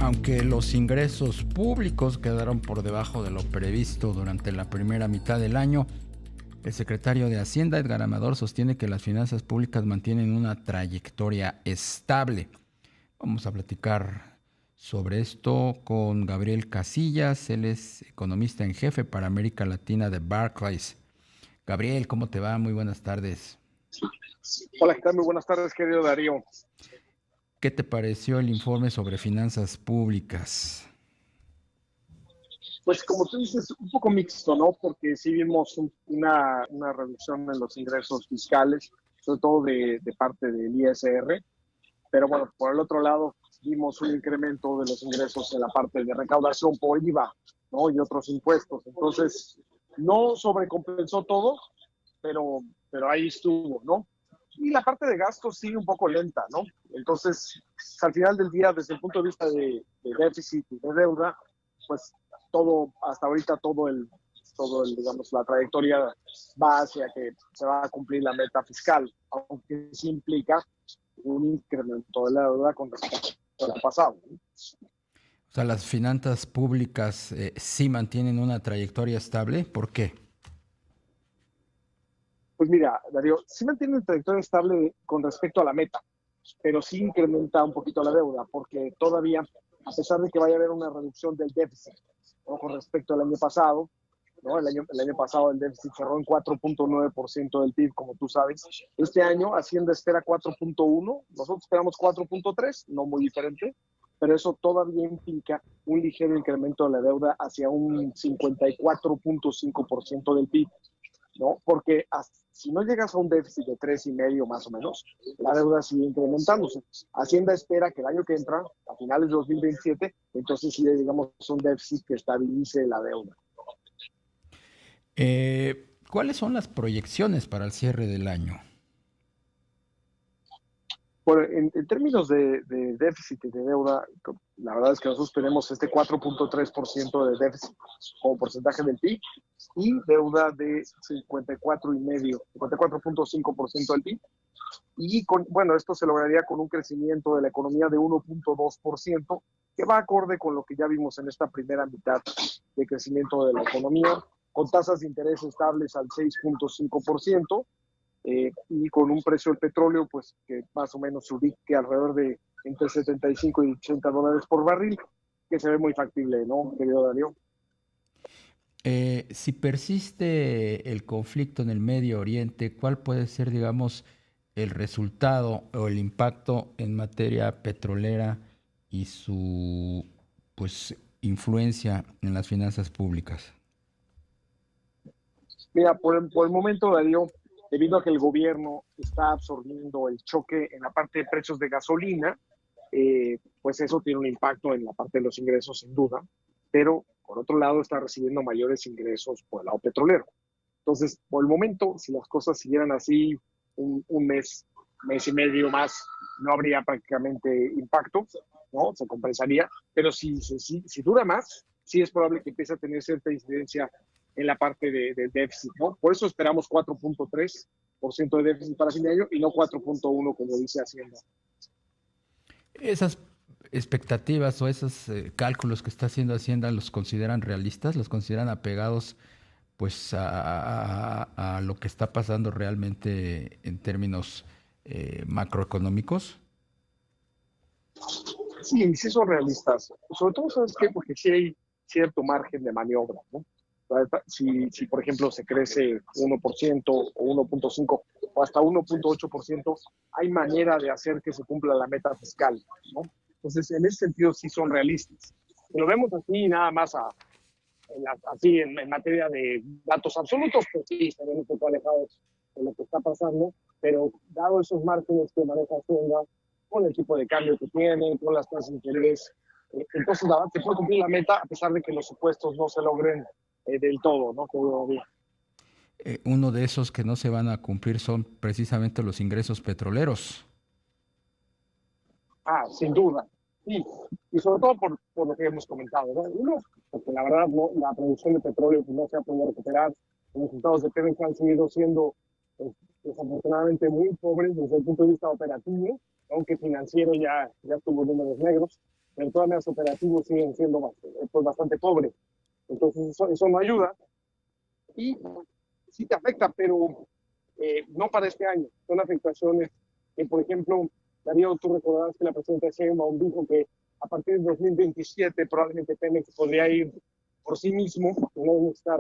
Aunque los ingresos públicos quedaron por debajo de lo previsto durante la primera mitad del año, el secretario de Hacienda, Edgar Amador, sostiene que las finanzas públicas mantienen una trayectoria estable. Vamos a platicar sobre esto con Gabriel Casillas. Él es economista en jefe para América Latina de Barclays. Gabriel, ¿cómo te va? Muy buenas tardes. Hola, ¿qué tal? Muy buenas tardes, querido Darío. ¿Qué te pareció el informe sobre finanzas públicas? Pues como tú dices, un poco mixto, ¿no? Porque sí vimos una reducción en los ingresos fiscales, sobre todo de parte del ISR, pero bueno, por el otro lado vimos un incremento de los ingresos en la parte de recaudación por IVA, ¿no? Y otros impuestos. Entonces, no sobrecompensó todo, pero ahí estuvo, ¿no? Y la parte de gastos sigue un poco lenta, ¿no? Entonces, al final del día, desde el punto de vista de déficit y de deuda, pues todo, hasta ahorita digamos, la trayectoria va hacia que se va a cumplir la meta fiscal, aunque sí implica un incremento de la deuda con respecto al pasado, ¿no? O sea, las finanzas públicas sí mantienen una trayectoria estable. ¿Por qué? Pues mira, Darío, sí mantiene una trayectoria estable con respecto a la meta, pero sí incrementa un poquito la deuda, porque todavía, a pesar de que vaya a haber una reducción del déficit, ¿no? Con respecto al año pasado, ¿no? El año pasado el déficit cerró en 4.9% del PIB, como tú sabes. Este año Hacienda espera 4.1%, nosotros esperamos 4.3%, no muy diferente, pero eso todavía implica un ligero incremento de la deuda hacia un 54.5% del PIB. ¿No? Porque si no llegas a un déficit de 3,5 más o menos, la deuda sigue incrementándose. Hacienda espera que el año que entra, a finales de 2027, entonces sí llegamos a un déficit que estabilice la deuda. ¿Cuáles son las proyecciones para el cierre del año? En términos de déficit y de deuda, la verdad es que nosotros tenemos este 4.3% de déficit como porcentaje del PIB y deuda de 54.5% del PIB. Y bueno, esto se lograría con un crecimiento de la economía de 1.2%, que va acorde con lo que ya vimos en esta primera mitad de crecimiento de la economía, con tasas de interés estables al 6.5%, y con un precio del petróleo pues que más o menos se ubique alrededor de entre 75 y $80 por barril, que se ve muy factible, ¿no, querido Darío? Si persiste el conflicto en el Medio Oriente, ¿cuál puede ser, digamos, el resultado o el impacto en materia petrolera y su, pues, influencia en las finanzas públicas? Mira, por el momento, Darío, debido a que el gobierno está absorbiendo el choque en la parte de precios de gasolina, pues eso tiene un impacto en la parte de los ingresos, sin duda, pero por otro lado está recibiendo mayores ingresos por el lado petrolero. Entonces, por el momento, si las cosas siguieran así un mes y medio más, no habría prácticamente impacto, ¿no? Se compensaría, pero si dura más, sí es probable que empiece a tener cierta incidencia en la parte del déficit, ¿no? Por eso esperamos 4.3% de déficit para fin de año y no 4.1% como dice Hacienda. ¿Esas expectativas o esos cálculos que está haciendo Hacienda los consideran realistas? ¿Los consideran apegados pues a lo que está pasando realmente en términos macroeconómicos? Sí, sí son realistas. Sobre todo, ¿sabes qué? Porque sí hay cierto margen de maniobra, ¿no? Si por ejemplo, se crece 1% o 1.5% o hasta 1.8%, hay manera de hacer que se cumpla la meta fiscal, ¿no? Entonces, en ese sentido, sí son realistas. Si lo vemos así, nada más así en materia de datos absolutos, pues sí, estamos un poco alejados de lo que está pasando, pero dado esos márgenes que maneja Hacienda, con el tipo de cambio que tiene, con las tasas de interés, entonces la verdad se puede cumplir la meta a pesar de que los supuestos no se logren del todo, ¿no? Todavía. Uno de esos que no se van a cumplir son precisamente los ingresos petroleros. Ah, sin duda. Sí, y sobre todo por lo que hemos comentado, ¿no? Uno, porque la verdad la producción de petróleo pues, no se ha podido recuperar. Los resultados de Pemex han seguido siendo pues, desafortunadamente muy pobres desde el punto de vista operativo, aunque financiero ya tuvo números negros. pero todavía los operativos siguen siendo pues, bastante pobres. Entonces eso no ayuda y sí te afecta, pero no para este año. Son afectaciones que, por ejemplo, Darío, tú recordarás que la presidenta Sheinbaum dijo que a partir de 2027 probablemente Pemex podría ir por sí mismo, no necesitar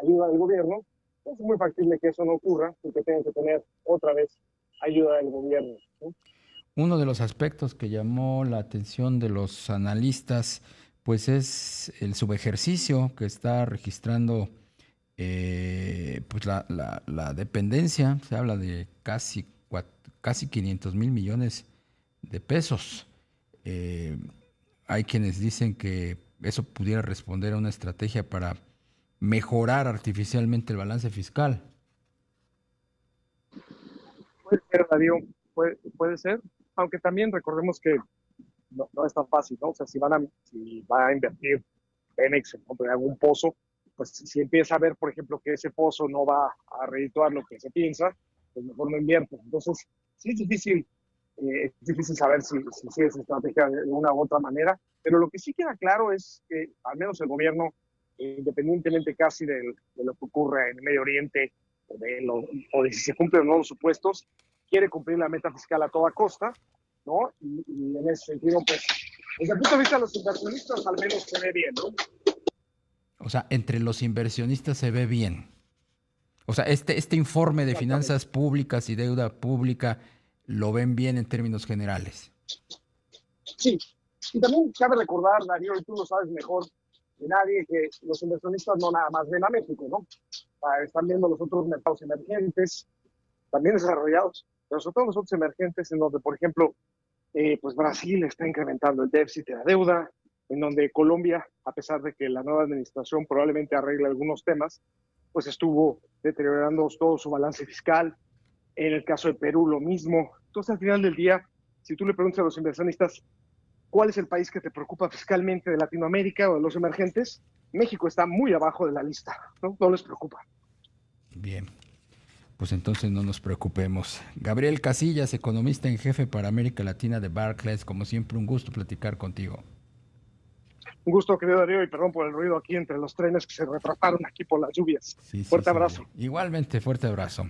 ayuda del gobierno. Es muy factible que eso no ocurra y que tengan que tener otra vez ayuda del gobierno, ¿no? Uno de los aspectos que llamó la atención de los analistas, pues es el subejercicio que está registrando pues la dependencia. Se habla de casi 500,000 millones de pesos. Eh, Hay quienes dicen que eso pudiera responder a una estrategia para mejorar artificialmente el balance fiscal. Puede ser, Darío, puede ser, aunque también recordemos que no es tan fácil, ¿no? O sea, si va a invertir Pemex en algún pozo, pues si empieza a ver, por ejemplo, que ese pozo no va a redituar lo que se piensa, pues mejor no invierte. Entonces, sí es difícil saber si es estrategia de una u otra manera, pero lo que sí queda claro es que al menos el gobierno, independientemente casi de lo que ocurre en el Medio Oriente o de si se cumplen o no los supuestos, quiere cumplir la meta fiscal a toda costa, ¿no? Y en ese sentido, pues, desde el punto de vista de los inversionistas, al menos se ve bien, ¿no? O sea, entre los inversionistas se ve bien. O sea, este informe de finanzas públicas y deuda pública lo ven bien en términos generales. Sí, y también cabe recordar, Darío, y tú lo sabes mejor que nadie, que los inversionistas no nada más ven a México, ¿no? Están viendo los otros mercados emergentes, también desarrollados, pero sobre todo los otros emergentes en donde, por ejemplo, pues Brasil está incrementando el déficit de la deuda, en donde Colombia, a pesar de que la nueva administración probablemente arregle algunos temas, pues estuvo deteriorando todo su balance fiscal. En el caso de Perú, lo mismo. Entonces, al final del día, si tú le preguntas a los inversionistas cuál es el país que te preocupa fiscalmente de Latinoamérica o de los emergentes, México está muy abajo de la lista, ¿no? No les preocupa. Bien, pues entonces no nos preocupemos. Gabriel Casillas, economista en jefe para América Latina de Barclays, como siempre un gusto platicar contigo. Un gusto, querido Darío, y perdón por el ruido aquí entre los trenes que se retrasaron aquí por las lluvias. Sí, sí, Fuerte sí. abrazo. Igualmente, fuerte abrazo.